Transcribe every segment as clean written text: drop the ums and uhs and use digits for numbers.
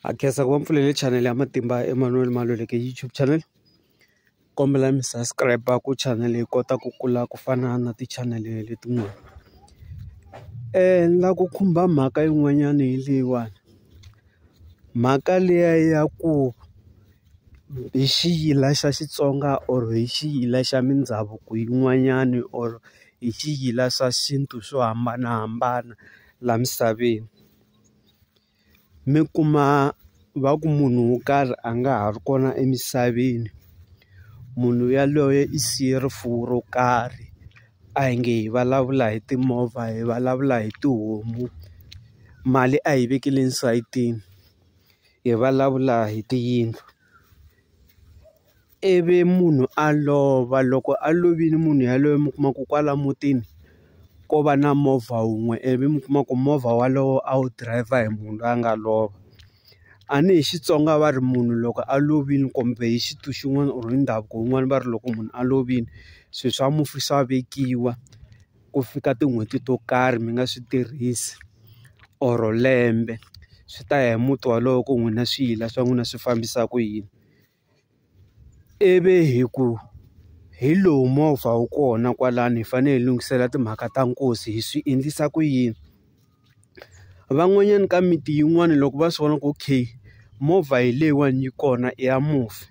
Akhensa ku va mpfulele channel ya Matimba Emmanuel Maluleke YouTube channel. Kombela mi subscribe ku channel yi kota ku kula ku fana na ti-channel letin'wana. La ku khumba mhaka yin'wanyana hi leyiwani. Mhaka liya ya ku hi xiyila xa Xitsonga or hi xiyila xa mindhavuko yin'wanyani or hi xiyila xa xintu swo hambanahambana laha misaveni. Mi kuma va ku munhu wo karhi a nga ha ri kona emisaveni, munhu yaloye i siye rifuwo ro karhi, a hi nge hi vulavula hi timovha hi vulavula hi tihomu, mali a yi vekele nsayitini, hi vulavula hi tiyindlu. Ivi munhu a lova, loko a lovile munhu yaloye mi kuma ku kwala mutini ko va na movha wun'we, ivi mi kuma ku movha walowo a wu dirayivha hi munhu loyi a nga lova. A ni hi Xitsonga va ri munhu loko a lovile kumbe hi xintu xin'wana or hi ndhavuko wun'wana va ri loko munhu a lovile swilo swa mufi swa vekiwa ku fika tin'hweti to karhi mi nga swi tirhisi or lembe, swi ta ya hi muti walowo ku n'wina swiyila swa n'wina swi fambisa ku yini. Ivi hi ku hi lowu movha wu kona kwalano hi fanele hi lunghisela timhaka ta nkosi hi swi endlisa ku yini. Van'wanyana ka miti yin'wana loko va swi vona ku okay movha hi leyiwani yi kona i ya mufi,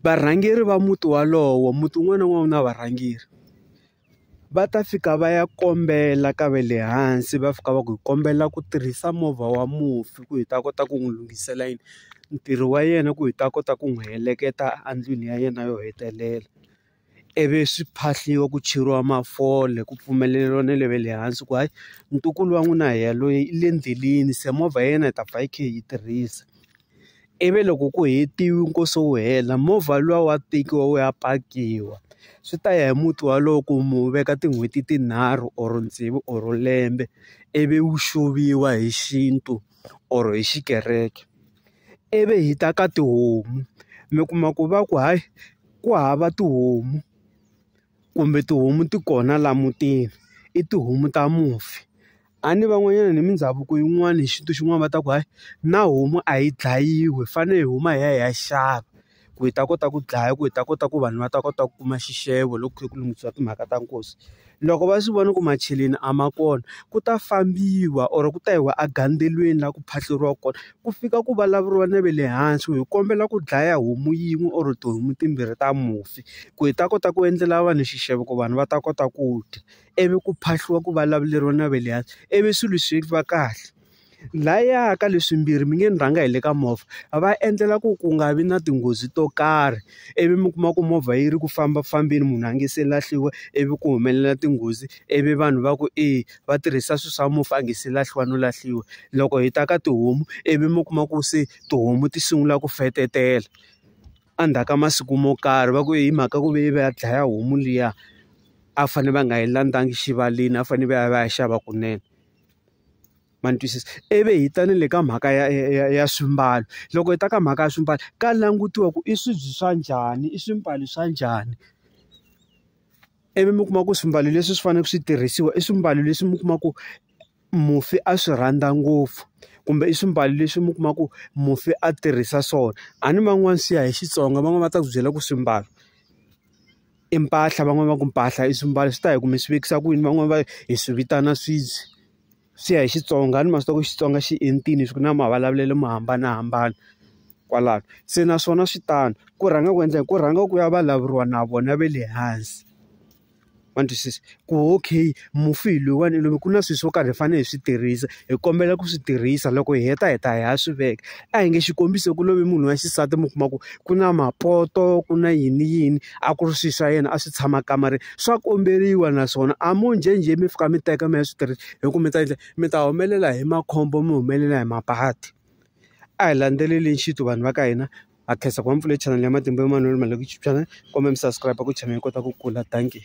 varhangeri va muti walowo, muti wun'wana na wun'wana na varhangeri, va ta fika va ya kombela ka va le hansi, va fika va ku hi kombela ku tirhisa movha wa mufi ku hi ta kota ku n'wi lunghisela yini ntirho wa yena, ku hi ta kota ku n'wi heleketa endlwini ya yena yo hetelela. Ivi swi phahliwa ku cheriwa mafole ku pfumeleriwa na le va le hansi ku hayi ntukulu wa n'wina hi yaloye i le ndleleni, se movha ya yena hi ta pfa hi kha hi yi tirhisa. Ivi loko ku hetiwe nkosi wu hela movha luwa wa tekiwa wu ya pakiwa, swi ta ya hi muti walowo ku mu veka tin'hweti tinharhu or tsevu or lembe, ivi wu xoviwa hi xintu or hi xikereke. Ivi hi ta ka tihomu, mi kuma ku va ku hayi ku hava tihomu kumbe tihomu ti kona laha mutini i tihomu ta mufi. A ni van'wanyana ni mindhavuko yin'wana hi xintu xin'wana va ta ku hayi na homu a yi dlayiwi, fanele hi huma hi ya hi ya xava ku hi ta kota ku dlaya, ku hi ta kota ku vanhu va ta kota ku kuma xixevo loko ku kha ku lunghisiwa timhaka ta nkosi. Loko va swi vona ku macheleni a ma kona ku ta fambiwa or ku ta yiwa egandelweni laha ku phahleriwa kona ku fika ku vulavuriwa na va le hansi hi kombela ku dlaya homu yin'we or tihomu timbirhi ta mufi ku hi ta kota ku endlela vanhu xixevo ku vanhu va ta kota ku dya. Ivi ku phahliwa ku vulavuleriwa na va le hansi, ivi swilo swi va kahle. Lahaya ka leswimbirhi mi nge ni rhanga hi le ka movha va endlela ku ku nga vi na tinghozi to karhi, ivi mi kuma ku movha yi ri ku fambafambeni munhu a nge se lahliwa, ivi ku humelela tinghozi, ivi vanhu va ku va tirhisa swilo swa mufi a nge se lahliwa no lahliwa. Loko hi ta ka tihomu ivi mi kuma ku se tihomu ti sungula ku fetetela endzhaku ka masiku mo karhi, va ku hi mhaka ku ve va ya dlaya homu liya a fanele va nga yi landzangi xivaleni, a fanele va ya va ya xava kunene. Ma ni twisisa? Ivi hi ta ni le ka mhaka ya swimbalo, loko hi ta ka mhaka ya swimbalo ka langutiwa ku i swibye swa njhani, i swimbalo swa njhani. Ivi mi kuma ku swimbalo leswi swi fanele swi tirhisiwa i swimbalo leswi mi kuma ku mufi a swi rhandza ngopfu, kumbe i swimbalo leswi mi kuma ku mufi a tirhisa swona. A ni van'wani swi ya hi Xitsonga, van'wani va ta ku byela ku swimbalo i mpahla, van'wani va ku mpahla i swimbalo, swi ta hi ku mi swi vekisa ku yini, van'wani va hi swi vitana swibye. Swi ya hi Xitsonga, a ni ma swi tiva ku Xitsonga xi entile swi ku na mavulavulelo mo hambanahambana kwalano. Se naswona swi tano ku rhanga ku endla ku rhanga ku ya vulavuriwa na vona va le hansi, ma ni twisisa ku okay mufi hi loyiwani i love, ku na swilo swo karhi hi fanele hi swi tirhisa, hi kombela ku swi tirhisa, loko hi heta hi ta hi ya swi veka. A hi nge xikombiso ku love munhu wa xisati mi kuma ku na mapoto ku na yini a ku ri swilo swa yena a swi tshama kamareni, swa komberiwa naswona a mo njhenjhe mi fika mi teka mi ya swi tirhisa hi ku mi ta humelela hi makhombo, mi humelela hi mapatu. A hi landzeleleni xintu vanhu va ka hina. Ha khensa ku va mpfulele channel ya Matimba Emmanuel Maluleke YouTube channel, kombela mi subscribe ku channel yi kota ku kula. Dankie.